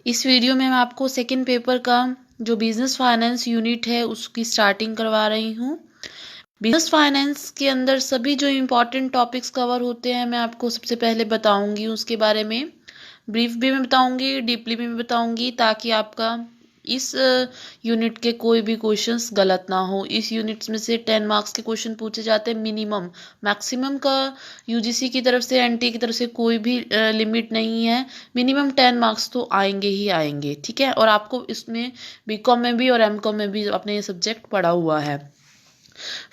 इस वीडियो में मैं आपको सेकंड पेपर का जो बिजनेस फाइनेंस यूनिट है उसकी स्टार्टिंग करवा रही हूँ। बिजनेस फाइनेंस के अंदर सभी जो इम्पोर्टेंट टॉपिक्स कवर होते हैं मैं आपको सबसे पहले बताऊंगी, उसके बारे में ब्रीफ भी मैं बताऊंगी, डीपली भी मैं बताऊंगी, ताकि आपका इस यूनिट के कोई भी क्वेश्चंस गलत ना हो। इस यूनिट्स में से 10 मार्क्स के क्वेश्चन पूछे जाते हैं मिनिमम। मैक्सिमम का यूजीसी की तरफ से, एनटी की तरफ से कोई भी लिमिट नहीं है। मिनिमम 10 मार्क्स तो आएंगे ही आएंगे, ठीक है। और आपको इसमें बीकॉम में भी और एमकॉम में भी अपने ये सब्जेक्ट पढ़ा हुआ है।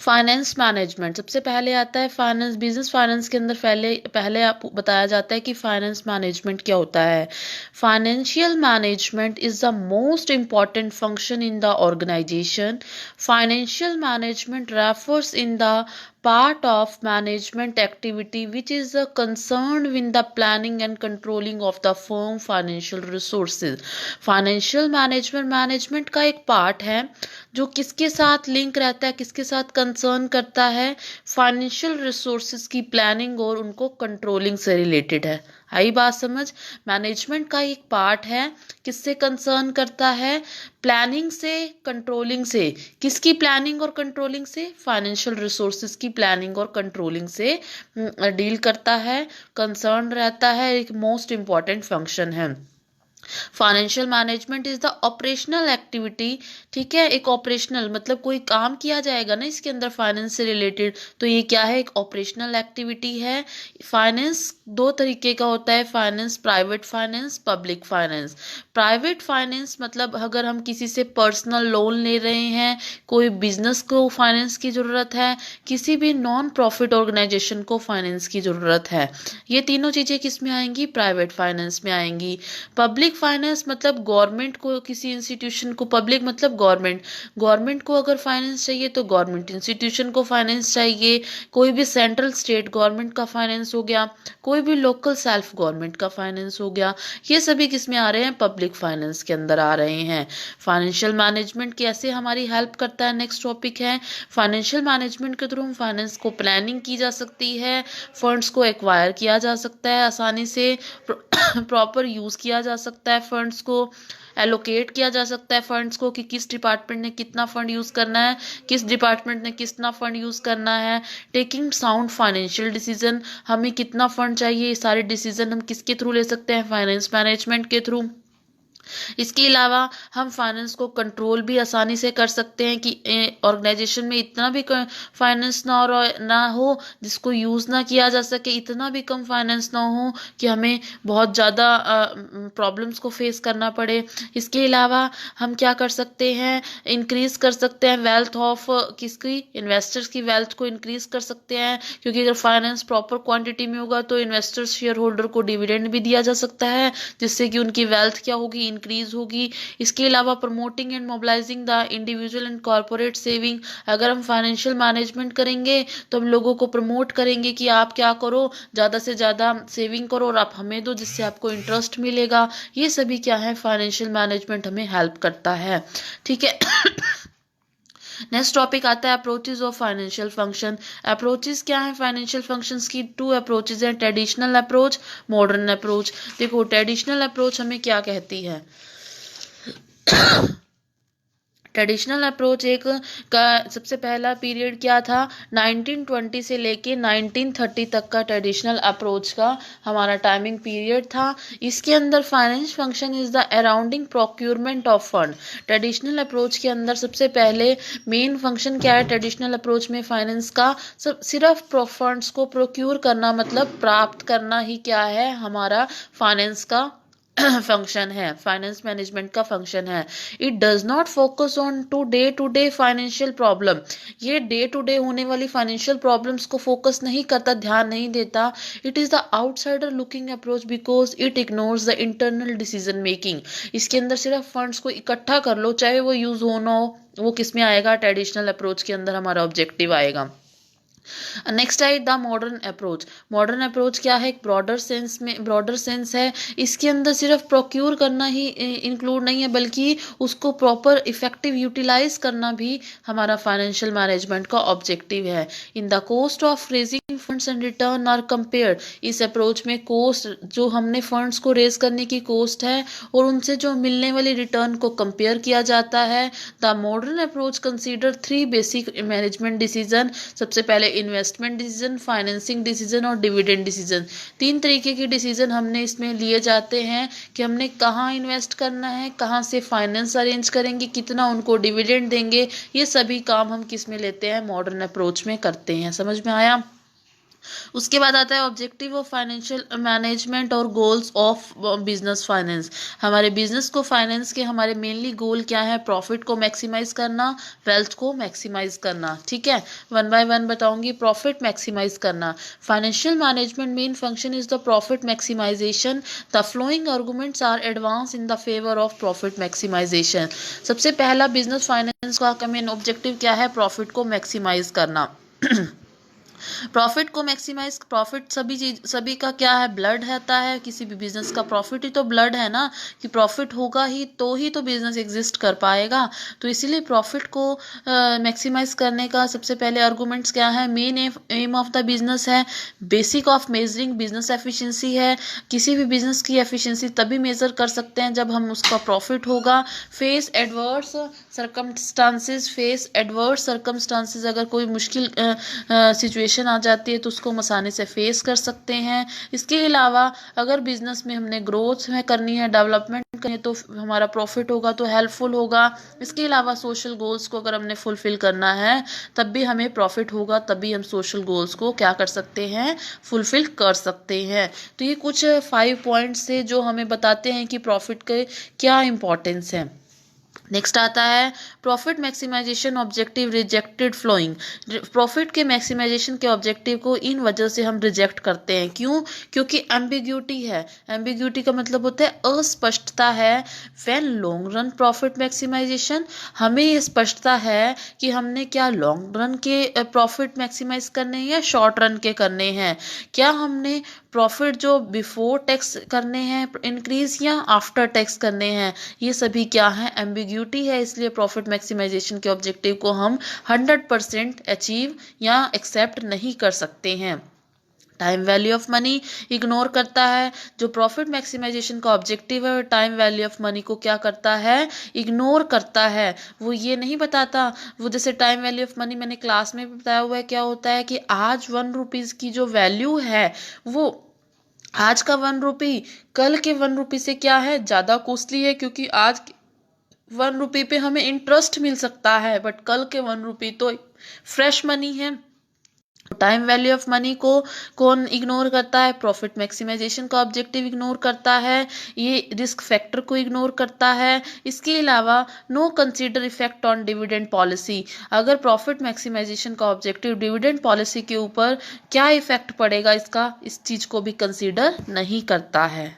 फाइनेंस मैनेजमेंट सबसे पहले आता है। फाइनेंस, बिजनेस फाइनेंस के अंदर पहले पहले आप बताया जाता है कि फाइनेंस मैनेजमेंट क्या होता है। Financial management is the most important function in the organization. Financial management refers in the part of management activity which is concerned with the planning and controlling of the firm financial resources. Financial management का एक part है जो किसके साथ link रहता है, किसके साथ कंसर्न करता है, फाइनेंशियल रिसोर्सेज की प्लानिंग और उनको कंट्रोलिंग से रिलेटेड है। आई बात समझ। मैनेजमेंट का एक पार्ट है, किससे कंसर्न करता है, प्लानिंग से, कंट्रोलिंग से। किसकी प्लानिंग और कंट्रोलिंग से? फाइनेंशियल रिसोर्सेज की प्लानिंग और कंट्रोलिंग से डील करता है, कंसर्न रहता है। एक मोस्ट इंपॉर्टेंट फंक्शन है। Financial management is the operational activity, ठीक है। एक ऑपरेशनल मतलब कोई काम किया जाएगा ना इसके अंदर फाइनेंस से रिलेटेड, तो ये क्या है? एक ऑपरेशनल एक्टिविटी है। फाइनेंस दो तरीके का होता है, finance private finance, public finance. Private finance मतलब अगर हम किसी से पर्सनल लोन ले रहे हैं, कोई बिजनेस को फाइनेंस की ज़रूरत है, किसी भी नॉन प्रॉफिट ऑर्गेनाइजेशन को फाइनेंस की ज़रूरत है, ये तीनों चीज़ें किस में आएंगी? प्राइवेट फाइनेंस में आएंगी। पब्लिक फाइनेंस मतलब गवर्नमेंट को, किसी इंस्टीट्यूशन को, पब्लिक मतलब गवर्नमेंट, गवर्नमेंट को अगर फाइनेंस चाहिए तो गवर्नमेंट इंस्टीट्यूशन को फाइनेंस चाहिए। कोई भी सेंट्रल स्टेट गवर्नमेंट का फाइनेंस हो गया, कोई भी लोकल सेल्फ गवर्नमेंट का फाइनेंस हो गया, ये सभी किस में आ रहे हैं? पब्लिक फाइनेंस के अंदर आ रहे हैं। फाइनेंशियल मैनेजमेंट कैसे हमारी हेल्प करता है, नेक्स्ट टॉपिक है। फाइनेंशियल मैनेजमेंट के थ्रू हम फाइनेंस को प्लानिंग की जा सकती है, फंड्स को एक्वायर किया जा सकता है आसानी से, प्रॉपर यूज़ किया जा सकता है, फंड्स को एलोकेट किया जा सकता है, फंड्स को कि किस डिपार्टमेंट ने कितना फंड यूज़ करना है, किस डिपार्टमेंट ने कितना फंड यूज़ करना है। टेकिंग साउंड फाइनेंशियल डिसीजन, हमें कितना फंड चाहिए, ये सारे डिसीजन हम किसके थ्रू ले सकते हैं? फाइनेंस मैनेजमेंट के थ्रू। इसके अलावा हम फाइनेंस को कंट्रोल भी आसानी से कर सकते हैं कि ऑर्गेनाइजेशन में इतना भी फाइनेंस ना हो जिसको यूज़ ना किया जा सके, इतना भी कम फाइनेंस ना हो कि हमें बहुत ज़्यादा प्रॉब्लम्स को फेस करना पड़े। इसके अलावा हम क्या कर सकते हैं? इंक्रीज कर सकते हैं वेल्थ ऑफ किसकी? इन्वेस्टर्स की वेल्थ को इंक्रीज कर सकते हैं, क्योंकि अगर फाइनेंस प्रॉपर क्वांटिटी में होगा तो इन्वेस्टर्स, शेयर होल्डर को डिविडेंड भी दिया जा सकता है, जिससे कि उनकी वेल्थ क्या होगी? इंक्रीज होगी। इसके अलावा promoting and mobilising the individual and corporate saving, अगर हम फाइनेंशियल मैनेजमेंट करेंगे तो हम लोगों को प्रमोट करेंगे कि आप क्या करो, ज़्यादा से ज़्यादा सेविंग करो और आप हमें दो, जिससे आपको इंटरेस्ट मिलेगा। ये सभी क्या है? फाइनेंशियल मैनेजमेंट हमें हेल्प करता है, ठीक है। नेक्स्ट टॉपिक आता है approaches of financial function. Approaches क्या है फाइनेंशियल फंक्शंस की? 2 अप्रोचेज हैं, ट्रेडिशनल अप्रोच, मॉडर्न अप्रोच। देखो ट्रेडिशनल अप्रोच हमें क्या कहती है? ट्रेडिशनल अप्रोच एक का सबसे पहला पीरियड क्या था? 1920 से लेके 1930 तक का ट्रेडिशनल अप्रोच का हमारा टाइमिंग पीरियड था। इसके अंदर finance function is the अराउंडिंग procurement of fund. Traditional approach के अंदर सबसे पहले मेन फंक्शन क्या है? ट्रेडिशनल अप्रोच में फाइनेंस का सिर्फ फंड्स को प्रोक्यूर करना, मतलब प्राप्त करना ही क्या है? हमारा फाइनेंस का फंक्शन है, फाइनेंस मैनेजमेंट का फंक्शन है। It does not focus on today financial problem, ये डे टू डे होने वाली फाइनेंशियल प्रॉब्लम्स को फोकस नहीं करता, ध्यान नहीं देता। It is the outsider looking approach because it ignores the internal decision making. इसके अंदर सिर्फ फंड्स को इकट्ठा कर लो, चाहे वो यूज हो ना हो, वो किस में आएगा? ट्रेडिशनल अप्रोच के अंदर हमारा ऑब्जेक्टिव आएगा। नेक्स्ट है the modern approach. Modern approach क्या है? एक ब्रॉडर सेंस है। इसके अंदर सिर्फ प्रोक्यूर करना ही इंक्लूड नहीं है, बल्कि उसको प्रॉपर इफेक्टिव यूटिलाइज करना भी हमारा फाइनेंशियल मैनेजमेंट का ऑब्जेक्टिव है। In the cost of raising funds and return are compared. इस अप्रोच में कॉस्ट, जो हमने फंड्स को रेज करने की कॉस्ट है और उनसे जो मिलने वाली रिटर्न को कंपेयर किया जाता है। The modern approach consider 3 basic management decision. सबसे पहले इन्वेस्टमेंट डिसीजन, फाइनेंसिंग डिसीजन और डिविडेंड डिसीजन। 3 तरीके के डिसीजन हमने इसमें लिए जाते हैं कि हमने कहाँ इन्वेस्ट करना है, कहाँ से फाइनेंस अरेंज करेंगे, कितना उनको डिविडेंड देंगे। ये सभी काम हम किस में लेते हैं? मॉडर्न अप्रोच में करते हैं। समझ में आया? उसके बाद आता है ऑब्जेक्टिव ऑफ फाइनेंशियल मैनेजमेंट और गोल्स ऑफ बिजनेस फाइनेंस। हमारे बिजनेस को फाइनेंस के हमारे मेनली गोल क्या है? प्रॉफिट को मैक्सिमाइज करना, वेल्थ को मैक्सिमाइज करना। ठीक है, वन बाय वन बताऊंगी। प्रॉफिट मैक्सिमाइज करना, financial management main function is the profit maximization. The following arguments are advance in the favour of profit maximization. सबसे पहला बिजनेस फाइनेंस का मेन ऑब्जेक्टिव क्या है? प्रॉफिट को मैक्सिमाइज करना। प्रॉफिट को मैक्सिमाइज, प्रॉफिट सभी का क्या है? ब्लड रहता है। किसी भी बिजनेस का प्रॉफिट ही तो ब्लड है ना, कि प्रॉफिट होगा ही तो बिजनेस एग्जिस्ट कर पाएगा। तो इसीलिए प्रॉफिट को मैक्सिमाइज करने का सबसे पहले आर्गुमेंट्स क्या है? Main aim of the business है। Basic of measuring business efficiency है। किसी भी बिजनेस की एफिशिएंसी तभी मेजर कर सकते हैं जब हम उसका प्रॉफिट होगा। फेस एडवर्स सर्कमस्टांसेस, अगर कोई मुश्किल सिचुएशन आ जाती है तो उसको हम आसानी से फेस कर सकते हैं। इसके अलावा अगर बिजनेस में हमने ग्रोथ में करनी है, डेवलपमेंट करनी है, तो हमारा प्रॉफिट होगा तो हेल्पफुल होगा। इसके अलावा सोशल गोल्स को अगर हमने फुलफिल करना है तब भी हमें प्रॉफिट होगा, तभी हम सोशल गोल्स को क्या कर सकते हैं? फुलफिल कर सकते हैं। तो ये कुछ 5 पॉइंट्स थे जो हमें बताते हैं कि प्रॉफिट के क्या इंपॉर्टेंस है। नेक्स्ट आता है profit maximization objective rejected following. Profit के मैक्सिमाइजेशन के ऑब्जेक्टिव को इन वजह से हम रिजेक्ट करते हैं। क्यों? क्योंकि एम्बिग्यूटी है। एम्बिग्यूटी का मतलब होता है अस्पष्टता है। When long run profit maximization, हमें ये स्पष्टता है कि हमने क्या लॉन्ग रन के प्रॉफिट मैक्सिमाइज करने हैं या शॉर्ट रन के करने हैं। क्या हमने प्रॉफिट जो बिफोर टैक्स करने हैं इंक्रीज या आफ्टर टैक्स करने हैं। ये सभी क्या है? एम्बिग्यूटी है। इसलिए प्रॉफिट मैक्सिमाइजेशन के ऑब्जेक्टिव को हम 100% अचीव या एक्सेप्ट नहीं कर सकते हैं। Time value of money ignore करता है। जो प्रॉफिट मैक्सिमाइजेशन का ऑब्जेक्टिव है, टाइम वैल्यू ऑफ मनी को क्या करता है? इग्नोर करता है। वो ये नहीं बताता। वो जैसे टाइम वैल्यू ऑफ मनी मैंने क्लास में भी बताया हुआ है, क्या होता है कि आज 1 रुपीज़ की जो वैल्यू है, वो आज का 1 रुपी कल के 1 रुपी से क्या है? ज़्यादा कॉस्टली है, क्योंकि आज 1 रुपी पे हमें इंटरेस्ट मिल सकता है, बट कल के 1 रुपी तो फ्रेश मनी है। टाइम वैल्यू ऑफ मनी को कौन इग्नोर करता है? प्रॉफिट मैक्सिमाइजेशन का ऑब्जेक्टिव इग्नोर करता है। ये रिस्क फैक्टर को इग्नोर करता है। इसके अलावा know consider effect on dividend policy. अगर प्रॉफिट मैक्सिमाइजेशन का ऑब्जेक्टिव डिविडेंड पॉलिसी के ऊपर क्या इफेक्ट पड़ेगा इसका, इस चीज को भी कंसीडर नहीं करता है।